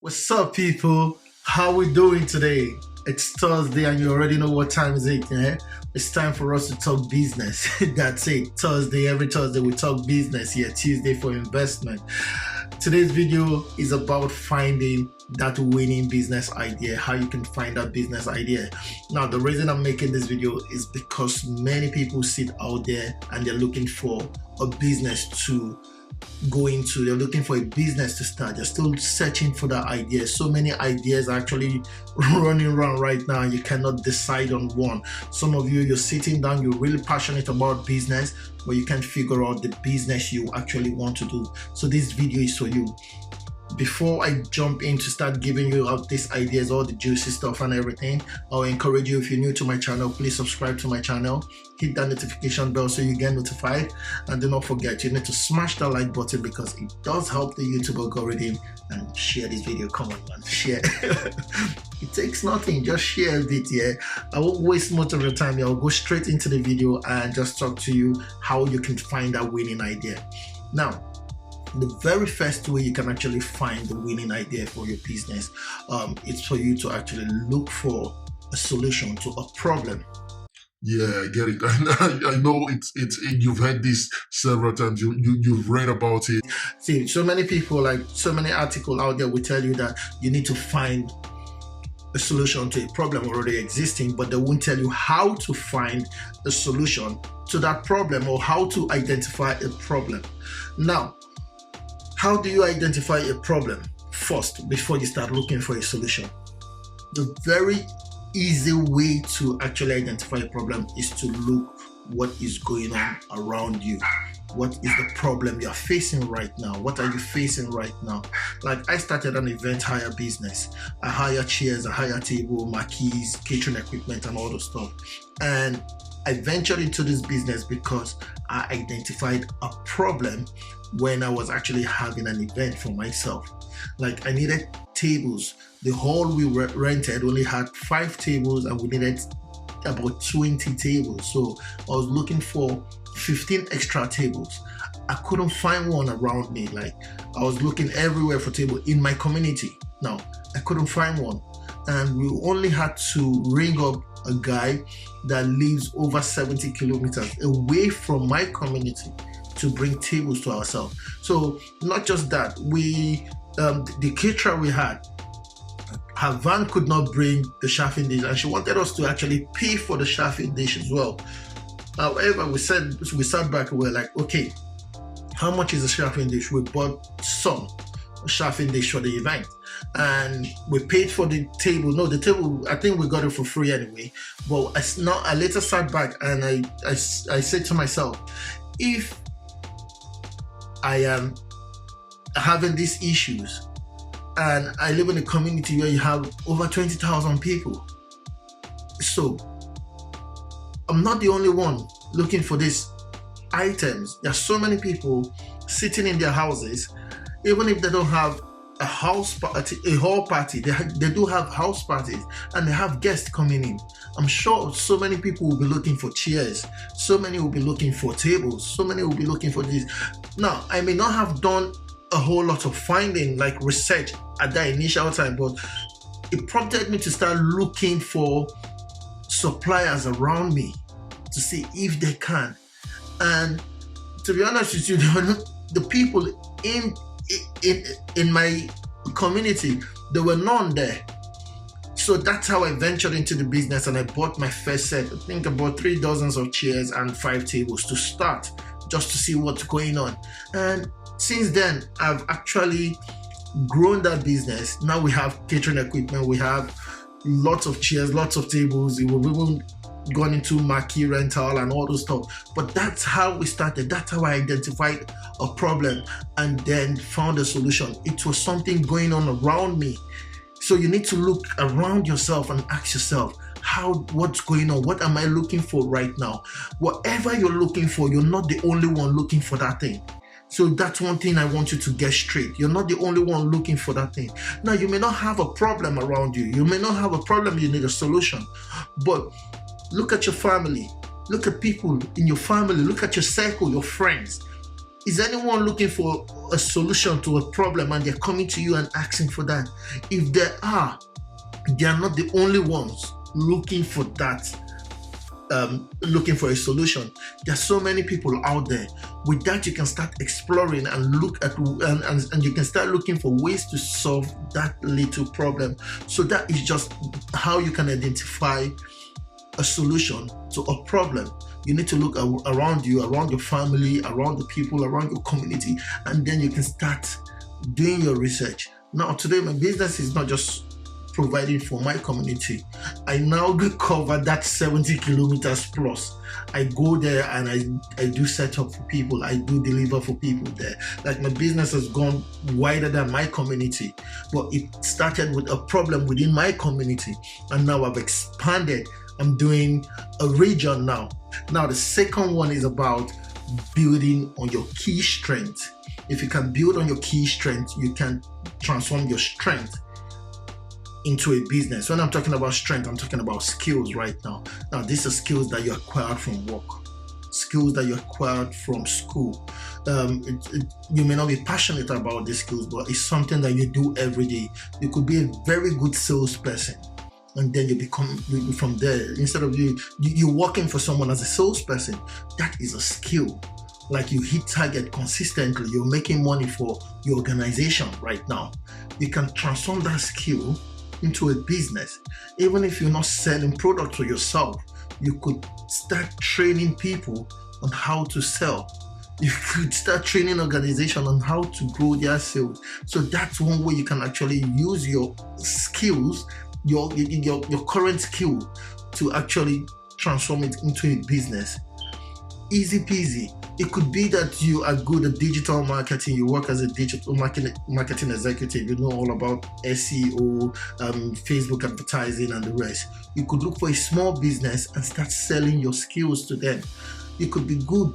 What's up, people? How we doing today? It's Thursday and you already know what time is it, yeah? It's time for us to talk business. That's it. Thursday, every Thursday we talk business here. Tuesday for investment. Today's video is about finding that winning business idea, how you can find that business idea. Now, the reason I'm making this video is because many people sit out there and they're looking for a business to go into. They're looking for a business to start. They're still searching for that idea. So many ideas are actually running around right now. You cannot decide on one. Some of you're sitting down, you're really passionate about business, but you can't figure out the business you actually want to do. So this video is for you. Before I jump in to start giving you out these ideas, all the juicy stuff and everything, I'll encourage you, if you're new to my channel, please subscribe to my channel, hit that notification bell so you get notified, and do not forget, you need to smash that like button because it does help the YouTube algorithm, and share this video. Come on, man, share. It takes nothing, just share a bit, yeah? I won't waste much of your time here. I'll go straight into the video and just talk to you how you can find that winning idea. Now, the very first way you can actually find the winning idea for your business is for you to actually look for a solution to a problem. Yeah, I get it. I know it's you've heard this several times. You've read about it. See, so many people, like so many articles out there will tell you that you need to find a solution to a problem already existing, but they won't tell you how to find a solution to that problem or how to identify a problem. Now, how do you identify a problem first before you start looking for a solution? The very easy way to actually identify a problem is to look what is going on around you. What is the problem you're facing right now? What are you facing right now? Like, I started an event hire business. I hire chairs, I hire table, marquees, catering equipment, and all those stuff. And I ventured into this business because I identified a problem when I was actually having an event for myself. Like, I needed tables. The hall we rented only had 5 tables and we needed about 20 tables. So I was looking for 15 extra tables. I couldn't find one around me. Like, I was looking everywhere for tables in my community. Now, I couldn't find one. And we only had to ring up a guy that lives over 70 kilometers away from my community to bring tables to ourselves. So not just that, the caterer we had, her van could not bring the chafing dish, and she wanted us to actually pay for the chafing dish as well. However, we sat back and we were like, okay, how much is the chafing dish? We bought some chafing dish for the event, and we paid for the table. No, the table, I think we got it for free anyway. But I later sat back and I said to myself, if I am having these issues and I live in a community where you have over 20,000 people, so I'm not the only one looking for these items. There are so many people sitting in their houses, even if they don't have a house party, a hall party, they do have house parties and they have guests coming in. I'm sure so many people will be looking for chairs, so many will be looking for tables, so many will be looking for this. Now, I may not have done a whole lot of finding, like research at that initial time, but it prompted me to start looking for suppliers around me to see if they can. And to be honest with you, the people in my community, there were none there. So that's how I ventured into the business, and I bought my first set. I think about 3 dozens of chairs and 5 tables to start, just to see what's going on. And since then, I've actually grown that business. Now we have catering equipment, we have lots of chairs, lots of tables. We've even gone into marquee rental and all those stuff. But that's how we started. That's how I identified a problem and then found a solution. It was something going on around me. So you need to look around yourself and ask yourself, what's going on? What am I looking for right now? Whatever you're looking for, you're not the only one looking for that thing. So that's one thing I want you to get straight. You're not the only one looking for that thing. Now, you may not have a problem around you. You may not have a problem you need a solution. But look at your family. Look at people in your family. Look at your circle, your friends. Is anyone looking for a solution to a problem and they're coming to you and asking for that? If they are not the only ones looking for that, looking for a solution. There are so many people out there. With that, you can start exploring and look at and you can start looking for ways to solve that little problem. So that is just how you can identify a solution to a problem. You need to look around you, around your family, around the people, around your community, and then you can start doing your research. Now, today, my business is not just providing for my community. I now cover that 70 kilometers plus. I go there and I do set up for people. I do deliver for people there. Like, my business has gone wider than my community, but it started with a problem within my community, and now I've expanded. I'm doing a region now. Now, the second one is about building on your key strength. If you can build on your key strength, you can transform your strength into a business. When I'm talking about strength, I'm talking about skills right now. Now, these are skills that you acquired from work, skills that you acquired from school. You may not be passionate about these skills, but it's something that you do every day. You could be a very good salesperson, and then you become, from there, instead of you're working for someone as a salesperson, that is a skill. Like, you hit target consistently, you're making money for your organization right now. You can transform that skill into a business. Even if you're not selling products for yourself, you could start training people on how to sell. You could start training organizations on how to grow their sales. So that's one way you can actually use your skills, your current skill, to actually transform it into a business. Easy peasy. It could be that you are good at digital marketing. You work as a digital marketing executive. You know all about SEO, Facebook advertising, and the rest. You could look for a small business and start selling your skills to them. You could be good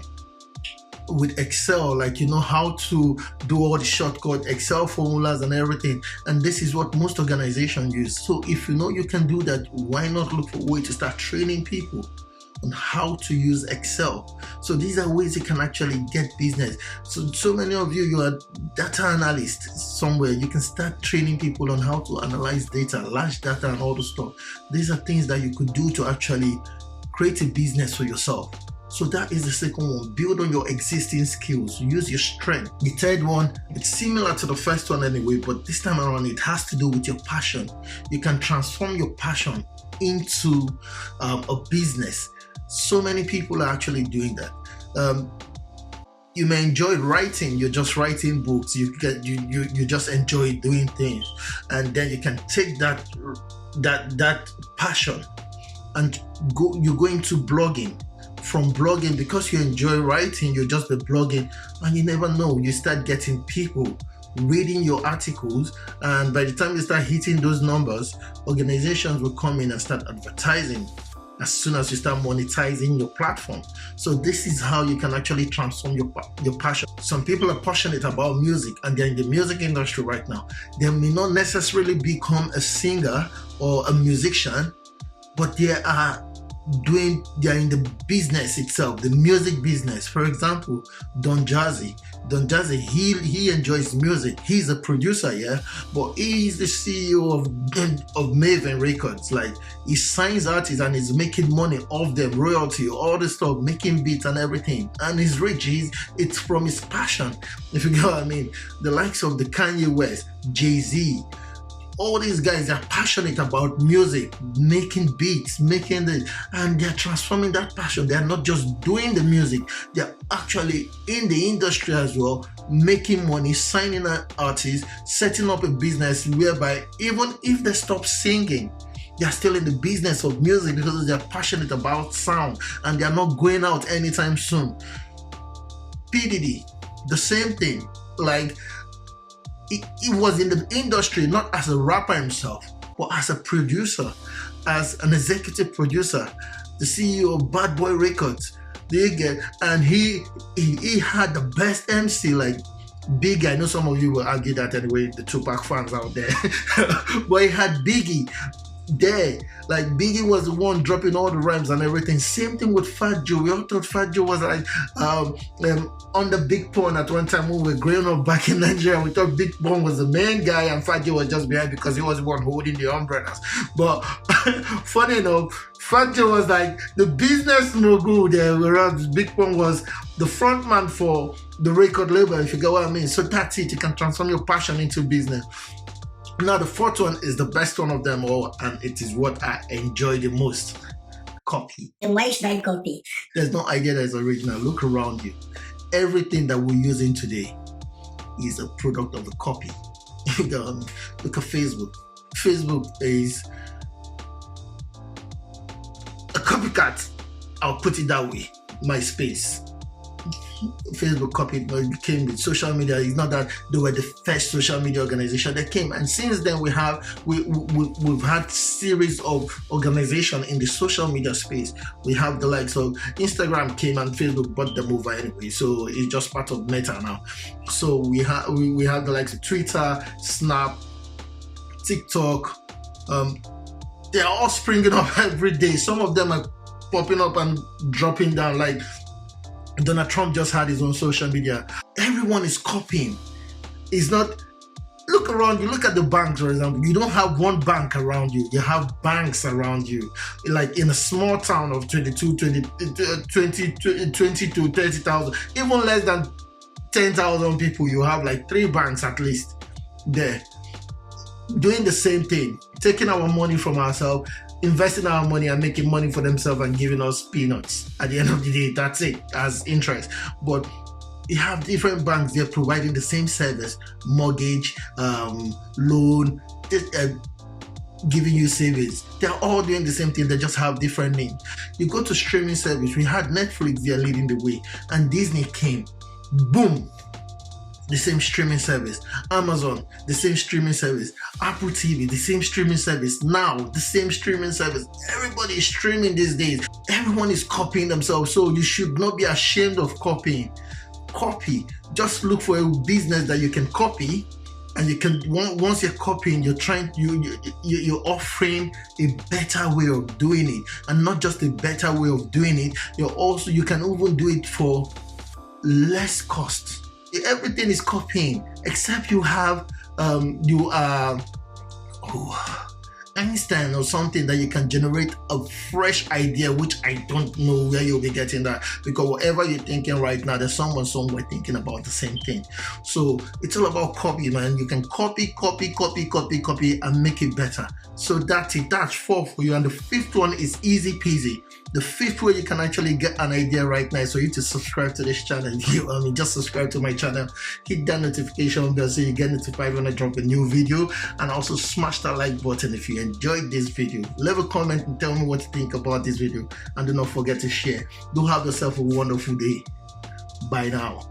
with Excel, like you know how to do all the shortcut Excel formulas and everything. And this is what most organizations use. So if you know you can do that, why not look for a way to start training people on how to use Excel? So these are ways you can actually get business. So many of you are data analysts somewhere. You can start training people on how to analyze data, large data, and all the stuff. These are things that you could do to actually create a business for yourself. So that is the second one. Build on your existing skills. Use your strength. The third one, it's similar to the first one anyway, but this time around it has to do with your passion. You can transform your passion into a business. So many people are actually doing that. You may enjoy writing. You're just writing books. You just enjoy doing things, and then you can take that passion and you go into blogging. From blogging, because you enjoy writing, you just be blogging, and you never know, you start getting people reading your articles, and by the time you start hitting those numbers, organizations will come in and start advertising as soon as you start monetizing your platform. So this is how you can actually transform your passion. Some people are passionate about music and they're in the music industry right now. They may not necessarily become a singer or a musician, but they are in the business itself, the music business. For example, Don Jazzy, he enjoys music. He's a producer, yeah, but he's the CEO of Maven Records. Like, he signs artists and he's making money off them, royalty, all the stuff, making beats and everything. And he's rich. It's from his passion, if you get what I mean. The likes of the Kanye West, Jay-Z, all these guys are passionate about music, making beats, and they're transforming that passion. They're not just doing the music, they're actually in the industry as well, making money, signing artists, setting up a business whereby even if they stop singing, they're still in the business of music because they're passionate about sound and they're not going out anytime soon. P. Diddy, the same thing. Like, he was in the industry not as a rapper himself, but as a producer, as an executive producer, the CEO of Bad Boy Records. And he had the best MC, like Biggie. I know some of you will argue that anyway, the Tupac fans out there. But he had Biggie there. Like Biggie was the one dropping all the rhymes and everything. Same thing with Fat Joe. We all thought Fat Joe was like on the Big Pun at one time when we were growing up back in Nigeria. We thought Big Pun was the main guy and Fat Joe was just behind because he was the one holding the umbrellas. But funny enough, Fat Joe was like the business mogul there, whereas Big Pun was the front man for the record label, if you get what I mean. So that's it. You can transform your passion into business. Now the fourth one is the best one of them all, and it is what I enjoy the most. Copy. And why should I copy? There's no idea that is original. Look around you. Everything that we're using today is a product of the copy. Look at Facebook. Facebook is a copycat. I'll put it that way. MySpace. Facebook copied, but it became with social media. It's not that they were the first social media organization that came, and since then we've had series of organization in the social media space. We have the likes of Instagram came and Facebook bought them over anyway, so it's just part of Meta now. So we have the likes of Twitter, Snap, TikTok. They are all springing up every day. Some of them are popping up and dropping down. Like Donald Trump just had his own social media. Everyone is copying. It's not, look around you, look at the banks, for example. You don't have one bank around you. You have banks around you. Like in a small town of 20 to 30,000, even less than 10,000 people, you have like 3 banks at least there. Doing the same thing, taking our money from ourselves, investing our money and making money for themselves and giving us peanuts. At the end of the day, that's it, as interest. But you have different banks, they're providing the same service, mortgage, loan, giving you savings. They're all doing the same thing, they just have different names. You go to streaming service, we had Netflix, they're leading the way, and Disney came, boom, the same streaming service. Amazon, the same streaming service. Apple TV, the same streaming service. Now, the same streaming service. Everybody is streaming these days. Everyone is copying themselves, so you should not be ashamed of copying. Copy. Just look for a business that you can copy, and you can, once you're copying, you're offering a better way of doing it, and not just a better way of doing it. You can even do it for less cost. Everything is copying, except you have Einstein or something that you can generate a fresh idea, which I don't know where you'll be getting that, because whatever you're thinking right now, there's someone somewhere thinking about the same thing. So it's all about copy, man. You can copy and make it better. So that's it. That's 4 for you. And the 5th one is easy peasy. The 5th way you can actually get an idea right now is for you to subscribe to this channel. Just subscribe to my channel, hit that notification bell so you get notified when I drop a new video, and also smash that like button if you enjoyed this video. Leave a comment and tell me what you think about this video, and do not forget to share. Do have yourself a wonderful day. Bye now.